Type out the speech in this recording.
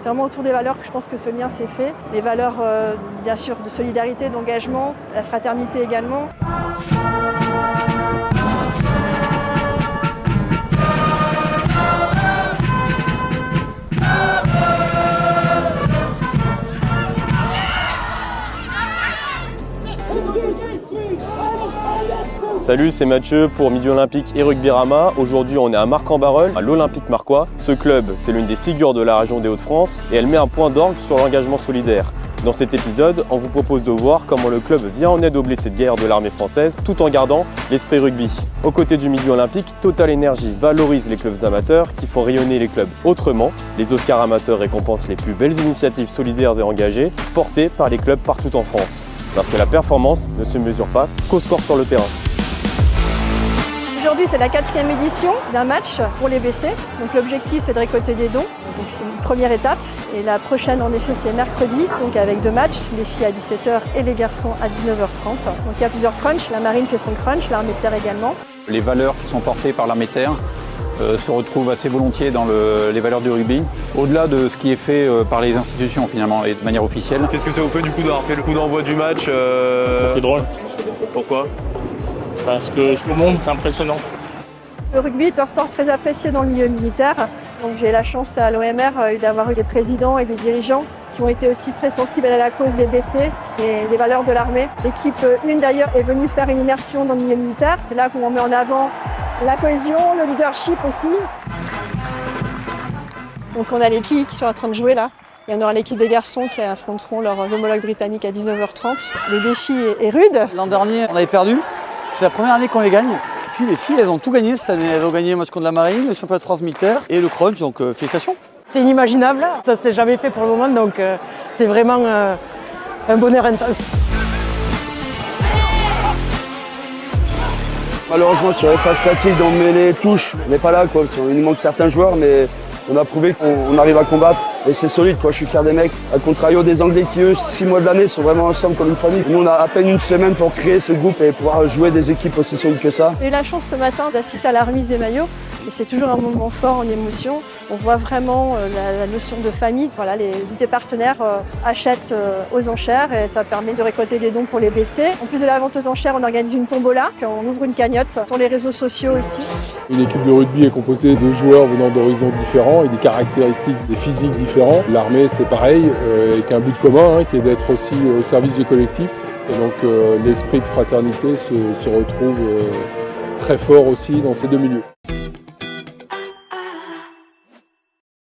C'est vraiment autour des valeurs que je pense que ce lien s'est fait. Les valeurs, bien sûr, de solidarité, d'engagement, la fraternité également. Salut, c'est Mathieu pour Midi Olympique et Rugbyrama. Aujourd'hui, on est à Marcq-en-Barœul, à l'Olympique marquois. Ce club, c'est l'une des figures de la région des Hauts-de-France et elle met un point d'orgue sur l'engagement solidaire. Dans cet épisode, on vous propose de voir comment le club vient en aide aux blessés de guerre de l'armée française tout en gardant l'esprit rugby. Aux côtés du Midi Olympique, Total Energy valorise les clubs amateurs qui font rayonner les clubs autrement. Les Oscars amateurs récompensent les plus belles initiatives solidaires et engagées portées par les clubs partout en France. Parce que la performance ne se mesure pas qu'au score sur le terrain. Aujourd'hui, c'est la 4e édition d'un match pour les blessés. Donc l'objectif, c'est de récolter des dons. Donc c'est une première étape. Et la prochaine, en effet, c'est mercredi, donc avec 2 matchs, les filles à 17h et les garçons à 19h30. Donc il y a plusieurs crunchs. La marine fait son crunch, l'armée de terre également. Les valeurs qui sont portées par l'armée de terre se retrouvent assez volontiers dans les valeurs du rugby, au-delà de ce qui est fait par les institutions finalement et de manière officielle. Qu'est-ce que ça vous fait du coup d'avoir fait le coup d'envoi du match Ça fait drôle. Pourquoi ? Parce que tout le monde, c'est impressionnant. Le rugby est un sport très apprécié dans le milieu militaire. Donc j'ai la chance à l'OMR d'avoir eu des présidents et des dirigeants qui ont été aussi très sensibles à la cause des blessés et des valeurs de l'armée. L'équipe 1 d'ailleurs est venue faire une immersion dans le milieu militaire. C'est là qu'on met en avant la cohésion, le leadership aussi. Donc on a les filles qui sont en train de jouer là. Il y en aura l'équipe des garçons qui affronteront leurs homologues britanniques à 19h30. Le défi est rude. L'an dernier, on avait perdu. C'est la première année qu'on les gagne. Et puis les filles, elles ont tout gagné cette année. Elles ont gagné le match contre la marine, le championnat de France militaire et le crunch, donc félicitations. C'est inimaginable, ça s'est jamais fait pour le moment, donc c'est vraiment un bonheur intense. Malheureusement sur les phases statiques, dans le mêlée, touche, on n'est pas là quoi. Il nous manque certains joueurs, mais on a prouvé qu'on arrive à combattre et c'est solide quoi. Je suis fier des mecs. A contrario des Anglais qui eux 6 mois de l'année sont vraiment ensemble comme une famille. Nous on a à peine une semaine pour créer ce groupe et pouvoir jouer des équipes aussi solides que ça. J'ai eu la chance ce matin d'assister à la remise des maillots et c'est toujours un moment fort en émotion. On voit vraiment la notion de famille. Voilà, les unités partenaires achètent aux enchères et ça permet de récolter des dons pour les blessés. En plus de la vente aux enchères, on organise une tombola, on ouvre une cagnotte sur les réseaux sociaux aussi. Une équipe de rugby est composée de joueurs venant d'horizons différents et des caractéristiques, des physiques différents. L'armée c'est pareil, avec un but commun qui est d'être aussi au service du collectif. Et donc l'esprit de fraternité se retrouve très fort aussi dans ces deux milieux.